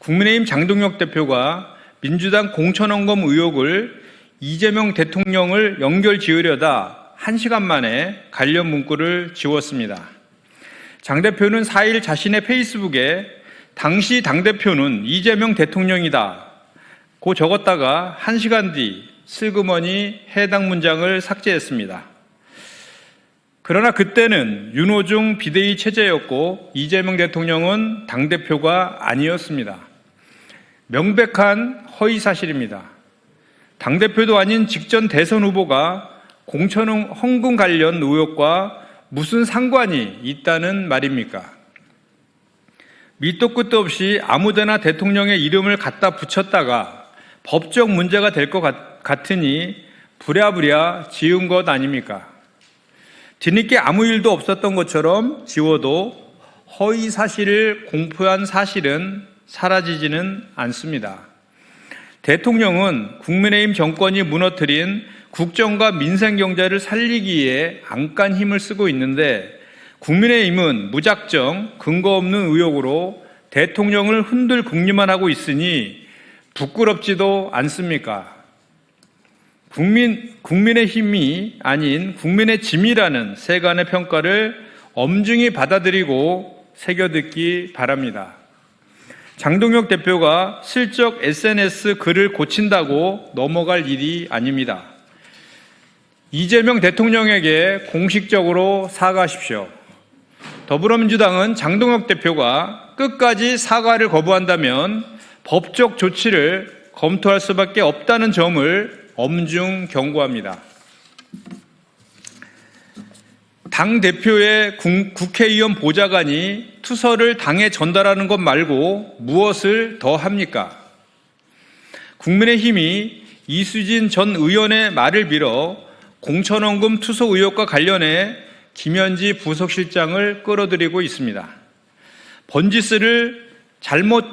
국민의힘 장동혁 대표가 민주당 공천원금 의혹을 이재명 대통령을 연결지으려다 1시간 만에 관련 문구를 지웠습니다. 장 대표는 4일 자신의 페이스북에 당시 당대표는 이재명 대통령이다 고 적었다가 1시간 뒤 슬그머니 해당 문장을 삭제했습니다. 그러나 그때는 윤호중 비대위 체제였고 이재명 대통령은 당대표가 아니었습니다. 명백한 허위 사실입니다. 당대표도 아닌 직전 대선 후보가 공천헌금 관련 의혹과 무슨 상관이 있다는 말입니까? 밑도 끝도 없이 아무데나 대통령의 이름을 갖다 붙였다가 법적 문제가 될 것 같으니 부랴부랴 지은 것 아닙니까? 뒤늦게 아무 일도 없었던 것처럼 지워도 허위 사실을 공표한 사실은 사라지지는 않습니다. 대통령은 국민의힘 정권이 무너뜨린 국정과 민생 경제를 살리기 위해 안간 힘을 쓰고 있는데 국민의힘은 무작정 근거 없는 의혹으로 대통령을 흔들 궁리만 하고 있으니 부끄럽지도 않습니까? 국민의 힘이 아닌 국민의 짐이라는 세간의 평가를 엄중히 받아들이고 새겨듣기 바랍니다. 장동혁 대표가 슬쩍 SNS 글을 고친다고 넘어갈 일이 아닙니다. 이재명 대통령에게 공식적으로 사과하십시오. 더불어민주당은 장동혁 대표가 끝까지 사과를 거부한다면 법적 조치를 검토할 수밖에 없다는 점을 엄중 경고합니다. 당대표의 국회의원 보좌관이 투서를 당에 전달하는 것 말고 무엇을 더 합니까? 국민의힘이 이수진 전 의원의 말을 빌어 공천원금 투소 의혹과 관련해 김현지 부속실장을 끌어들이고 있습니다. 번지스를 잘못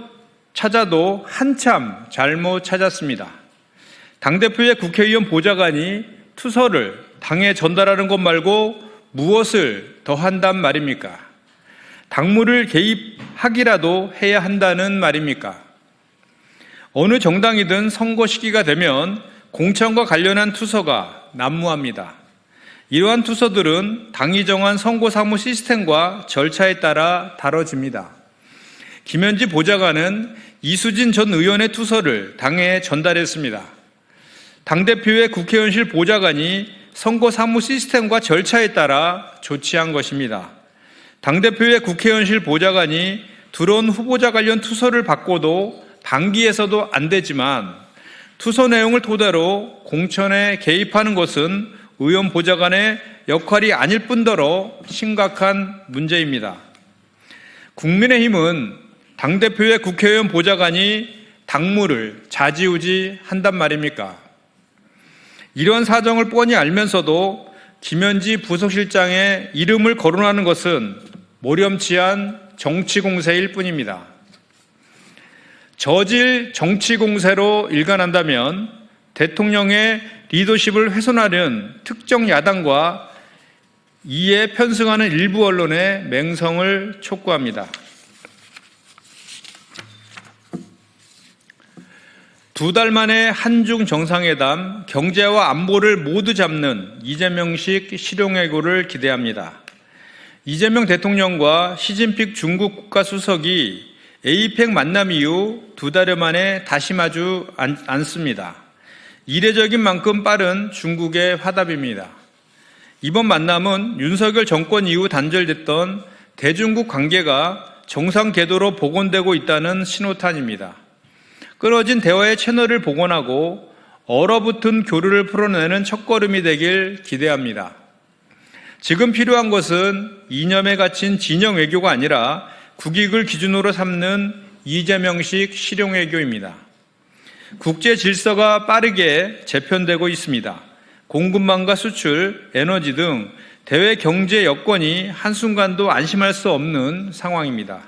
찾아도 한참 잘못 찾았습니다. 당대표의 국회의원 보좌관이 투서를 당에 전달하는 것 말고 무엇을 더 한단 말입니까? 당무를 개입하기라도 해야 한다는 말입니까? 어느 정당이든 선거 시기가 되면 공천과 관련한 투서가 난무합니다. 이러한 투서들은 당이 정한 선거 사무 시스템과 절차에 따라 다뤄집니다. 김현지 보좌관은 이수진 전 의원의 투서를 당에 전달했습니다. 당대표의 국회의원실 보좌관이 선거 사무 시스템과 절차에 따라 조치한 것입니다. 당대표의 국회의원실 보좌관이 들어온 후보자 관련 투서를 받고도 방기해서도 안 되지만 투서 내용을 토대로 공천에 개입하는 것은 의원 보좌관의 역할이 아닐 뿐더러 심각한 문제입니다. 국민의힘은 당대표의 국회의원 보좌관이 당무를 좌지우지 한단 말입니까? 이런 사정을 뻔히 알면서도 김현지 부속실장의 이름을 거론하는 것은 모렴치한 정치공세일 뿐입니다. 저질 정치공세로 일관한다면 대통령의 리더십을 훼손하는 특정 야당과 이에 편승하는 일부 언론의 맹성을 촉구합니다. 2달 만에 한중 정상회담, 경제와 안보를 모두 잡는 이재명식 실용외교를 기대합니다. 이재명 대통령과 시진핑 중국 국가수석이 에이펙 만남 이후 2달여 만에 다시 마주 앉습니다. 이례적인 만큼 빠른 중국의 화답입니다. 이번 만남은 윤석열 정권 이후 단절됐던 대중국 관계가 정상 궤도로 복원되고 있다는 신호탄입니다. 끊어진 대화의 채널을 복원하고 얼어붙은 교류를 풀어내는 첫걸음이 되길 기대합니다. 지금 필요한 것은 이념에 갇힌 진영 외교가 아니라 국익을 기준으로 삼는 이재명식 실용 외교입니다. 국제 질서가 빠르게 재편되고 있습니다. 공급망과 수출, 에너지 등 대외 경제 여건이 한순간도 안심할 수 없는 상황입니다.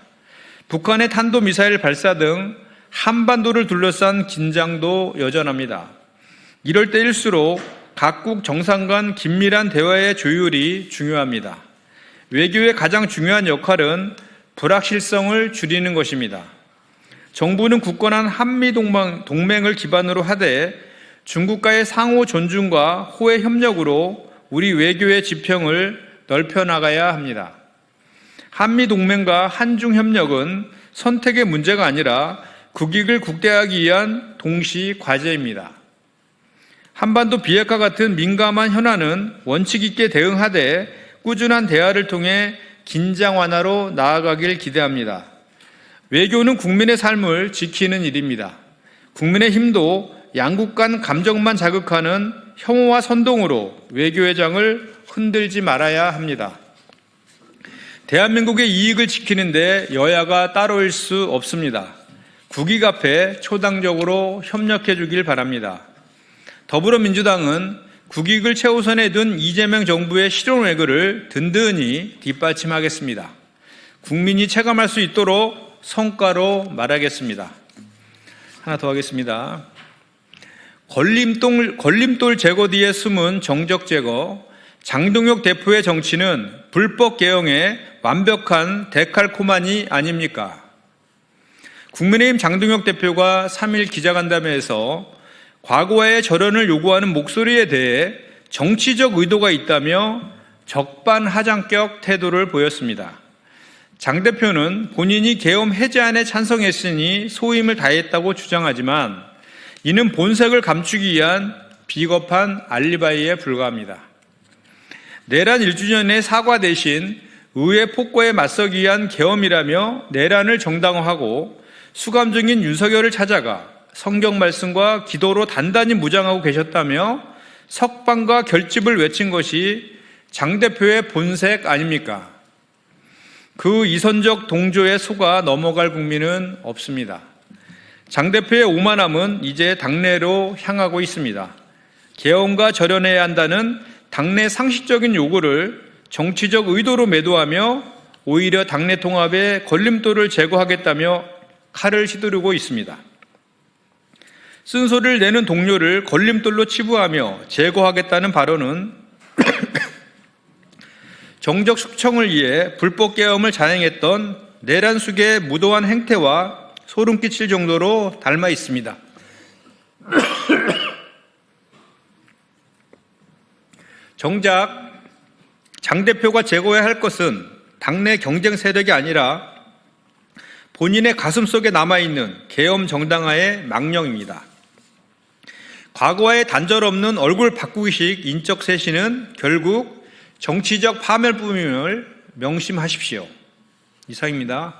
북한의 탄도미사일 발사 등 한반도를 둘러싼 긴장도 여전합니다. 이럴 때일수록 각국 정상 간 긴밀한 대화의 조율이 중요합니다. 외교의 가장 중요한 역할은 불확실성을 줄이는 것입니다. 정부는 굳건한 한미동맹을 기반으로 하되 중국과의 상호 존중과 호혜 협력으로 우리 외교의 지평을 넓혀나가야 합니다. 한미동맹과 한중협력은 선택의 문제가 아니라 국익을 국대하기 위한 동시 과제입니다. 한반도 비핵화 같은 민감한 현안은 원칙 있게 대응하되 꾸준한 대화를 통해 긴장 완화로 나아가길 기대합니다. 외교는 국민의 삶을 지키는 일입니다. 국민의힘도 양국 간 감정만 자극하는 혐오와 선동으로 외교의 장을 흔들지 말아야 합니다. 대한민국의 이익을 지키는데 여야가 따로일 수 없습니다. 국익 앞에 초당적으로 협력해 주길 바랍니다. 더불어민주당은 국익을 최우선에 둔 이재명 정부의 실용외교를 든든히 뒷받침하겠습니다. 국민이 체감할 수 있도록 성과로 말하겠습니다. 하나 더 하겠습니다. 걸림돌 제거 뒤에 숨은 정적 제거, 장동혁 대표의 정치는 불법 개혁의 완벽한 데칼코마니 아닙니까? 국민의힘 장동혁 대표가 3일 기자간담회에서 과거와의 절연을 요구하는 목소리에 대해 정치적 의도가 있다며 적반하장격 태도를 보였습니다. 장 대표는 본인이 계엄 해제안에 찬성했으니 소임을 다했다고 주장하지만 이는 본색을 감추기 위한 비겁한 알리바이에 불과합니다. 내란 1주년의 사과 대신 의회 폭거에 맞서기 위한 계엄이라며 내란을 정당화하고 수감 중인 윤석열을 찾아가 성경 말씀과 기도로 단단히 무장하고 계셨다며 석방과 결집을 외친 것이 장 대표의 본색 아닙니까? 그 이선적 동조에 속아 넘어갈 국민은 없습니다. 장 대표의 오만함은 이제 당내로 향하고 있습니다. 계엄과 절연해야 한다는 당내 상식적인 요구를 정치적 의도로 매도하며 오히려 당내 통합에 걸림돌을 제거하겠다며 칼을 휘두르고 있습니다. 쓴소리를 내는 동료를 걸림돌로 치부하며 제거하겠다는 발언은 정적 숙청을 위해 불법 계엄을 자행했던 내란 숙의 무도한 행태와 소름 끼칠 정도로 닮아 있습니다. 정작 장 대표가 제거해야 할 것은 당내 경쟁 세력이 아니라 본인의 가슴속에 남아있는 계엄 정당화의 망령입니다. 과거와의 단절 없는 얼굴 바꾸기식 인적 쇄신은 결국 정치적 파멸뿐임을 명심하십시오. 이상입니다.